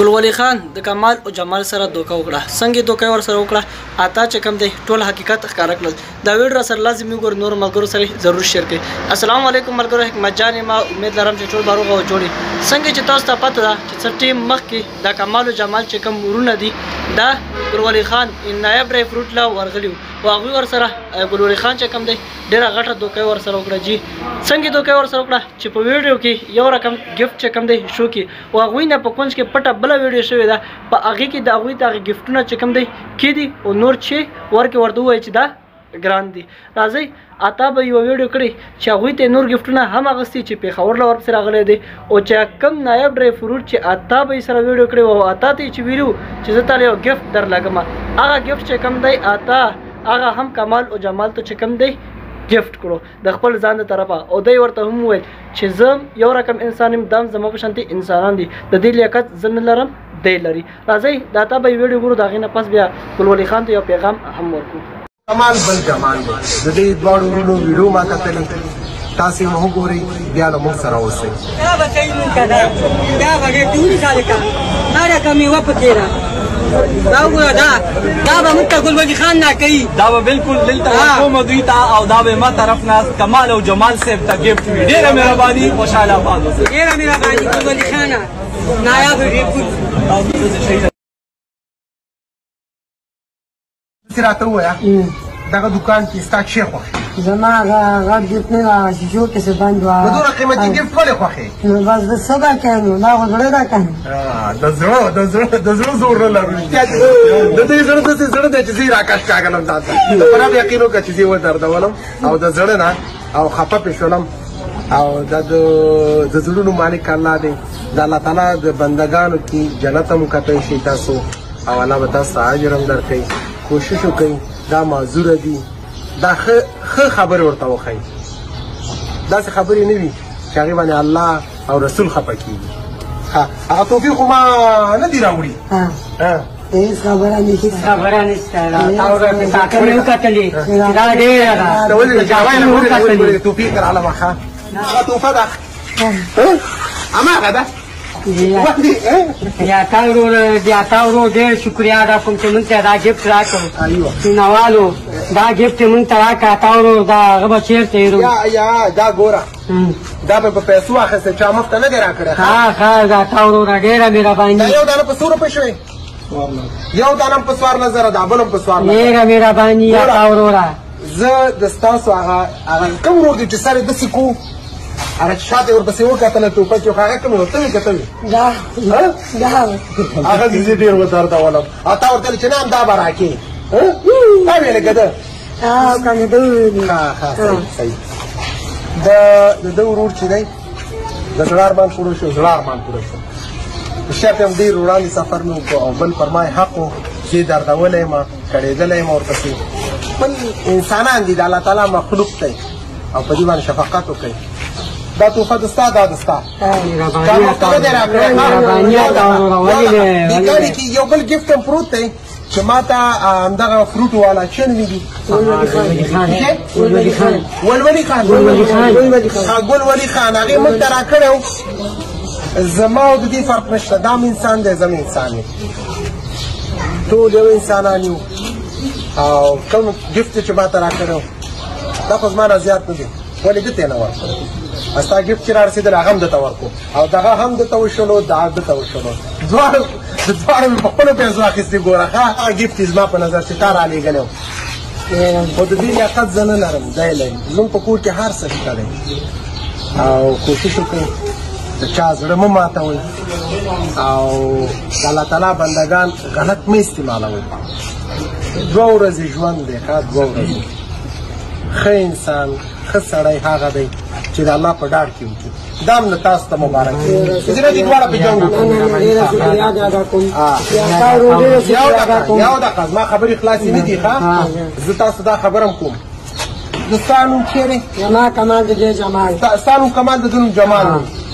ګلولي خان د کمال او جمال سره دوکه وکړه. څنګه دوکه ور سره وکړه اته چې کم دی ټول حقیقت ښکارا کړل. دا ویډیو سره لازمي ګور نور ملګرو سره ضرور شیر کړئ. السلام علیکم ملګرو، حکمت جان ما امید لرم چې ټول باروغه او جوړي. څنګه چې تاسو ته پته ده چې څه ټیم مخ کې د کمال او جمال چې کم ورونه دي دا ګلولي خان نایب رای فروټ لا ورغلیو واغوي ور سره ګلولي خان چې کم دی ډیره غټه دوکه ور سره وکړه. جی څنګه دوکه ور سره وکړه چې په ویډیو کې یو رقم گیفت چې کم دی شو کې واغوي نه په کونج کې پټه بل ویډیو شوی دا په هغه کې دا غوي دا گیفتونه چې کم دی کې دي او نور چې ورکه ورته وای چې دا ګران دي. راځي اته به یو ویډیو کړی چې هغه ته نور گیفتونه هم اغستی چې په خبر لور سره غلې دي او چې کم نایب ډرای فروټ چې اته به سره ویډیو کړی او اته ته چې ویلو چې زه تعالی یو گیفت در لګم هغه گیفت چې کم دی اته هغه هم کمال او جمال ته چې کم دی گیفت کړو د خپل ځان ته طرفه او دوی ورته هم وایي چې زم یو رقم انسان دم زما په شانتي انسانان دي د دې لیاقت زن لرم دی لري. راځي دا ته به ویډیو ګورو دا غینه پس بیا ګلولي خان ته یو پیغام هم ورکو. کمال بل جمال دی د دې دوړو ورونو ویډیو ما کتلې تاسو مو ګوري بیا له موږ سره اوسئ. دا به کوي نو کنه دا به ټول ساله کا دا کمی و پکېرا دا وګړه دا به موږ ګلولي خان نه کوي دا به بالکل دلته کوم دوی ته او دا به ما طرف نه کمال او جمال صاحب ته گیفت وی ډیره مهرباني خوشاله باد اوسئ. ډیره مهرباني ګلولي خان نایاب ریکو راته ووایه دغه دکان کې ستا شی خوښي زما هغه ګیفت نه شیشو کې څه بند وه په دومره قیمتي ګیفت ولې خوښې نو بس د څه به کوې نو دا خو زړه ده که نه د زړه زور نه لرو رښتیا د دې زړه داسې زړه دی چې زه یې راکش کاږلم ځان ته د خراب یقین وکړه چې زه یې ودردولم او د زړه نه او خفه پې شولم او دا د زړونو مالک الله دی د الله تعالی د بندګانو کې جنت هم کتی شي تاسو او الله به تاسو ته اجر هم درکوي. کوشش وکړئ دا معذوره دي دا ښه خبرې ورته وښایي داسې خبرې نه وي چې هغې باندې الله او رسول خفه کېږي. هغه توفیق خو ما نه دي راوړي هېڅ خبره نشته خبره نشته تا ورته وکتلې دا ډېره ده توفیق العلمه ښه هغه توفه ده هماغه ده یا تا ورو ډېر شکریا ادا کوم چې موږ ته دا ګفټ راکړو نوالو دا ګفټ موږ ته راکړه تا ورو دا هغه به چېرته یا دا ګوره دا به په پیسو اخیستی چا مفته نه دی راکړی ښه دا تا وروره ډېره مهرباني دا یو دانه په څو روپۍ شوې یو دانه هم په 14,000 دا بل هم په 14,000 ډېره مهرباني یا تا وروره زه د ستاسو هغه کوم ورور دی چې سر یې داسې کو هغه چې شاته ورپسې وکتله ټوپک یو هغه کوم ورته وې کتلې هغه دې زه ډېر ودردولم او تا ورته ویل چې نه همدا به راکې تا ویلې که ده صحیح د ده ورور چې دی د زړه ارمان پوره شو زړه ارمان پوره شو شرط هم ډېر وړاندې سفر مې وکړو او بل پر ما یې حق و چې دردولی یم کړېدلی یم ورپسې بل انسانان دي د الله تعالی مخلوق دی او په دې باندې شفقت وکړئ. دا توفه د ستا دا د ستا چا مفته نه دی راکړی دې کې یو بل ګفټ هم پروت دی چې ما ته همدغه فروټ والا څه نومېږي ولولي خان ګل ولي خان هغې موږ ته راکړی و زما او د دې فرق نشته دا م انسان دی زه م انسان یم ټول یو انسانان یو او کوم ګفټ چې ما ته راکړی و دا خو زما نه زیات نه دی ولې ده ته یې نه ورکړی ستا ګفټ چې رارسېدل هغه هم درته ورکړو او دغه هم درته وشلو دا درته وشلو دواړه مې په خپلو پیسو اخیستې ګوره ښه هغه ګفټ یې زما په نظر چې تا رالېږلی و خو د دې لیاقت زه نه لرم دی لري زموږ په کور کې هر څه شته دی او کوشش وکړئ د چا زړه مه ماتوئ او د الله تعالی بندګان غلط مه استعمالوئ. 2 ورځې ژوند دی ښه 2 ورځې ښه انسان ښه سړی هغه دی چې د الله په ډاډ کې وکړي دا هم نه تاسو ته مبارک وي چې نه دي دواړه په جنګ وکړو یو دقیقه زما خبرې خلاصې نه دي ښه زه تاسو دا خبره هم کوم د ستا نوم چېرې زما کمال د دې جمال ستا نوم کمال د ده نوم جمال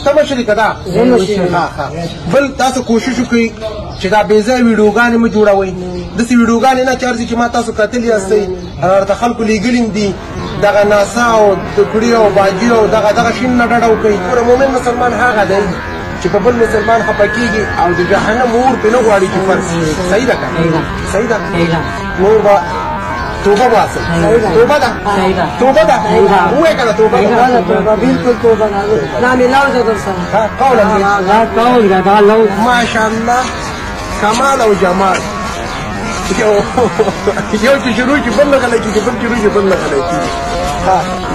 ته مشرې که دا بل تاسو کوشش وکړئ چې دا بې ځایه ویډیوګانې مه جوړوئ داسې ویډیوګانې نه چې هر ځای چې ما تاسو کتلي یاستئ ورته خلکو لیږلي دي دغه ناسا او د کړي او باجي او دغه شین نه ډډه وکړئ ګوره مومن مسلمان هغه دی چې په بل مسلمان خفه کېږي او د جهنم اور پرې نه غواړي چې فرض شي. صحیح ده که صحیح ده نور به توبه باسم توبه ده توبه ده ووایه که نه توبه ده بالکل توبه ده دا مې لوز در سره قولا دا قول ده دا لوز ماشاءالله کمال او جمال یو چې شروع شي بل نه غلی کېږي بل شروع شي بل نه غلی کېږي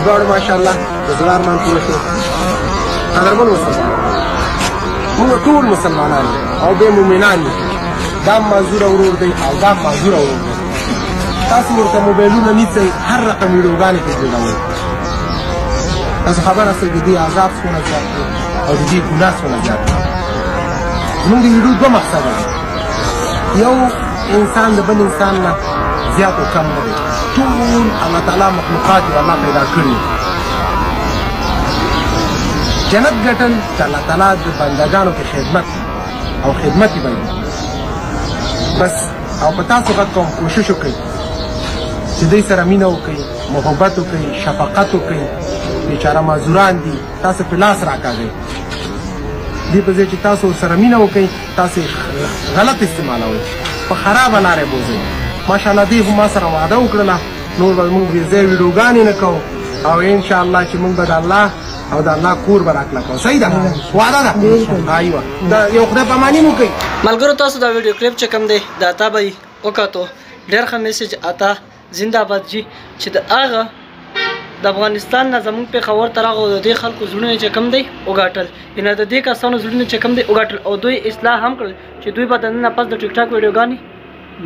دواړو ماشاءالله د زړه ارمان پوره شو. قدرمن مسلمان موږ ټول مسلمانان یو او بې مؤمنان یو. دا معذوره ورور دی او دا معذوره ورور دی. تاسو ورته موبایلونه نیسئ هر رقم ویډیوګانې پرې جوړوئ. تاسو خبر هستئ د دې عذاب څومره زیات دی او د دې ګناه څومره زیات دی. زموږ د ویډیو دوه مقصده دی. یو انسان د بل انسان نه زیات او کم نه دی. ټول الله تعالی مخلوقات یې الله پیدا کړي. جنت ګټل چې الله تعالی د بندګانو کې خدمت او خدمت یې باید بس. او په تاسو غږ کوم کوشش وکړئ چې دوی سره مینه وکړئ محبت وکړئ شفقت وکړئ. بیچاره معذوران دي تاسو په لاس راکاږئ. دې په ځای چې تاسو ورسره مینه وکړئ تاسو غلط استعمالوئ په خرابه لارې بوځئ. ماشاءالله دوی هم ما سره وعده وکړله نور به موږ بې ځایه ویډیوګانې نه کوو او انشاءالله چې موږ به د الله او د الله کور به راکله کوو. صحیح ده وعده ده ایوه دا یو خدای پاماني مو کوي. ملګرو تاسو دا ویډیو کلیپ چې کوم دی د عطا به یې وکتو ډېر ښه میسج عطا زنده باد جي چې د هغه د افغانستان نه زموږ پېښور ته راغلو د دې خلکو زړونه چې کوم دی وګاټل یعنې د دې کسانو زړونه چې کوم دی وګاټل او دوی اصلاح هم کړل چې دوی به د نن نه پس د ټیک ټاک ویډیوګانې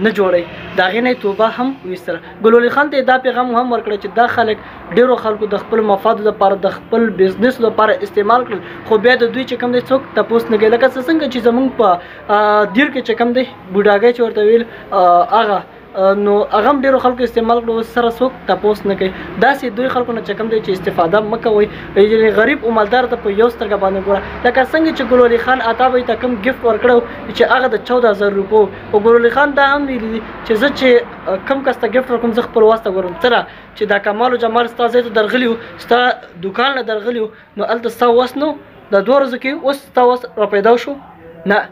نه جوړئ. د هغې نه یې توبه هم ویستله. ګلولي خان ته یې دا پیغام هم ورکړی چې دا خلک ډېرو خلکو د خپل مفادو لپاره د خپل بزنس لپاره استعمال کړل خو بیا د دوی چې کوم دی څوک تپوس نه کوي. لکه څنګه چې زموږ په دیر کې چې کوم دی بوډاګۍ چې ورته ویل هغه نو هغه هم ډېرو خلکو استعمال کړو سره څوک تپوس نه کوي. داسې دوی خلکو نه چې کوم دی چې استفاده مه کوئ. یعنې غریب او مالدار ته په یو سترګه باندې ګوره. لکه څنګه چې ګلولي خان عطا به یې ته کوم ګفټ ورکړی چې هغه د 14,000 روپو او ګلولي خان دا هم ویلي دي چې زه چې کم کس ته ګفټ ورکوم زه خپل واسطه ګورم. څه چې دا کمال او جمال ستا ځای ته درغلي وو ستا دوکان نه درغلي وو نو هلته ستا وس نه د 2 ورځو کې اوس ستا وس راپیدا شو نه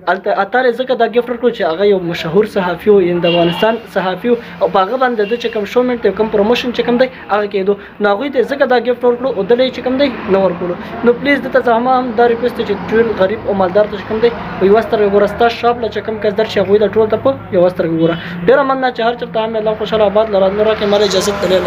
هلته عطا یې ځکه دا ګفټ ورکړو چې هغه یو مشهور صحافي و یعنې د افغانستان صحافي و او په هغه باندې د چې کوم شومنټ کوم پروموشن چې کوم دی هغه کېدو نو هغوی ته ځکه دا ګفټ ورکړو او دله یې چې کوم دی نه ورکړو. نو پلیز دته زه هم دا ریکویسټ دی چې ټول غریب او مالدار ته چې کوم دی په یوه سترګه ګوره. ستا شاپ له چې کوم کس در شي هغوی ته ټول ته په یوه سترګه ګوره. ډېره مننه چې هر چېرته هم الله خوشحاله آباد لره. نو راکړې ماله اجازت دلی.